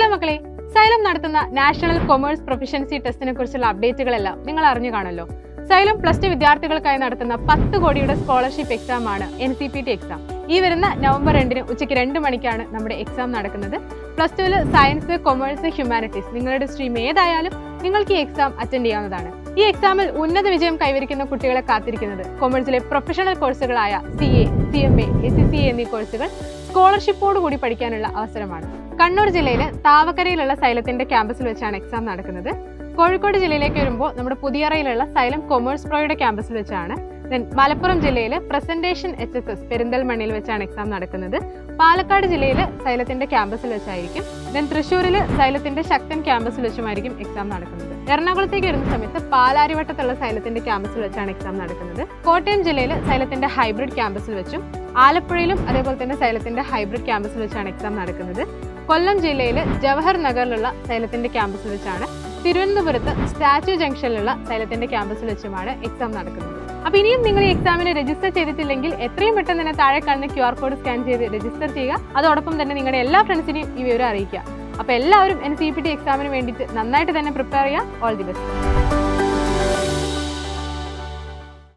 Hello മക്കളെ, xylem നടത്തുന്ന national commerce proficiency ടെസ്റ്റിനെ കുറിച്ചുള്ള അപ്ഡേറ്റുകളെല്ലാം നിങ്ങൾ അറിഞ്ഞു കാണല്ലോ. സൈലം +2 വിദ്യാർത്ഥികൾക്കായി നടത്തുന്ന 10 കോടിയുടെ സ്കോളർഷിപ്പ് എക്സാം ആണ് NCPT എക്സാം. ഈ വരുന്ന നവംബർ 2 ഉച്ചയ്ക്ക് 2 മണിക്കാണ് നമ്മുടെ എക്സാം നടക്കുന്നത്. +2 സയൻസ്, കൊമേഴ്സ്, ഹ്യൂമാനിറ്റീസ് നിങ്ങളുടെ സ്ട്രീം ഏതായാലും നിങ്ങൾക്ക് ഈ എക്സാം അറ്റൻഡ് ചെയ്യാവുന്നതാണ്. ഈ എക്സാമിൽ ഉന്നത വിജയം കൈവരിക്കുന്ന കുട്ടികളെ കാത്തിരിക്കുന്നത് കൊമേഴ്സിലെ പ്രൊഫഷണൽ കോഴ്സുകളായ CA, CMA, SCCA എന്നീ കോഴ്സുകൾ സ്കോളർഷിപ്പോട് കൂടി പഠിക്കാനുള്ള അവസരമാണ്. കണ്ണൂർ ജില്ലയിലെ താവക്കരയിലുള്ള സൈലത്തിന്റെ ക്യാമ്പസിൽ വെച്ചാണ് എക്സാം നടക്കുന്നത്. കോഴിക്കോട് ജില്ലയിലേക്ക് വരുമ്പോൾ നമ്മുടെ പുതിയറയിലുള്ള സൈലം കൊമേഴ്സ് പ്രോയുടെ ക്യാമ്പസിൽ വെച്ചാണ്. മലപ്പുറം ജില്ലയിലെ പ്രസന്റേഷൻ HSS പെരിന്തൽമണ്ണയിൽ വെച്ചാണ് എക്സാം നടക്കുന്നത്. പാലക്കാട് ജില്ലയിൽ സൈലത്തിന്റെ ക്യാമ്പസിൽ വെച്ചായിരിക്കും. തൃശ്ശൂരിൽ സൈലത്തിന്റെ ശക്തൻ ക്യാമ്പസിൽ വെച്ചുമായിരിക്കും എക്സാം നടക്കുന്നത്. എറണാകുളത്തേക്ക് വരുന്ന സമയത്ത് പാലാരിവട്ടത്തുള്ള സൈലത്തിന്റെ ക്യാമ്പസിൽ വെച്ചാണ് എക്സാം നടക്കുന്നത്. കോട്ടയം ജില്ലയിൽ സൈലത്തിന്റെ ഹൈബ്രിഡ് ക്യാമ്പസിൽ വെച്ചും ആലപ്പുഴയിലും അതേപോലെ തന്നെ സൈലത്തിന്റെ ഹൈബ്രിഡ് ക്യാമ്പസിൽ വെച്ചാണ് എക്സാം നടക്കുന്നത്. കൊല്ലം ജില്ലയിൽ ജവഹർ നഗറിലുള്ള സൈലത്തിന്റെ ക്യാമ്പസിൽ വെച്ചാണ്. തിരുവനന്തപുരത്ത് സ്റ്റാച്യു ജംഗ്ഷനിലുള്ള സൈലത്തിന്റെ ക്യാമ്പസിൽ വെച്ചുമാണ് എക്സാം നടക്കുന്നത്. അപ്പോൾ ഇനിയും നിങ്ങൾ ഈ എക്സാമിന് രജിസ്റ്റർ ചെയ്തിട്ടില്ലെങ്കിൽ എത്രയും പെട്ടെന്ന് തന്നെ താഴെ കാണുന്ന QR കോഡ് സ്കാൻ ചെയ്ത് രജിസ്റ്റർ ചെയ്യുക. അതോടൊപ്പം തന്നെ നിങ്ങളുടെ എല്ലാ ഫ്രണ്ട്സിനെയും ഈ വിവരം അറിയിക്കുക. അപ്പോൾ എല്ലാവരും NCPT എക്സാമിന് വേണ്ടിയിട്ട് നന്നായിട്ട് തന്നെ പ്രിപ്പയർ ചെയ്യുക. All the best.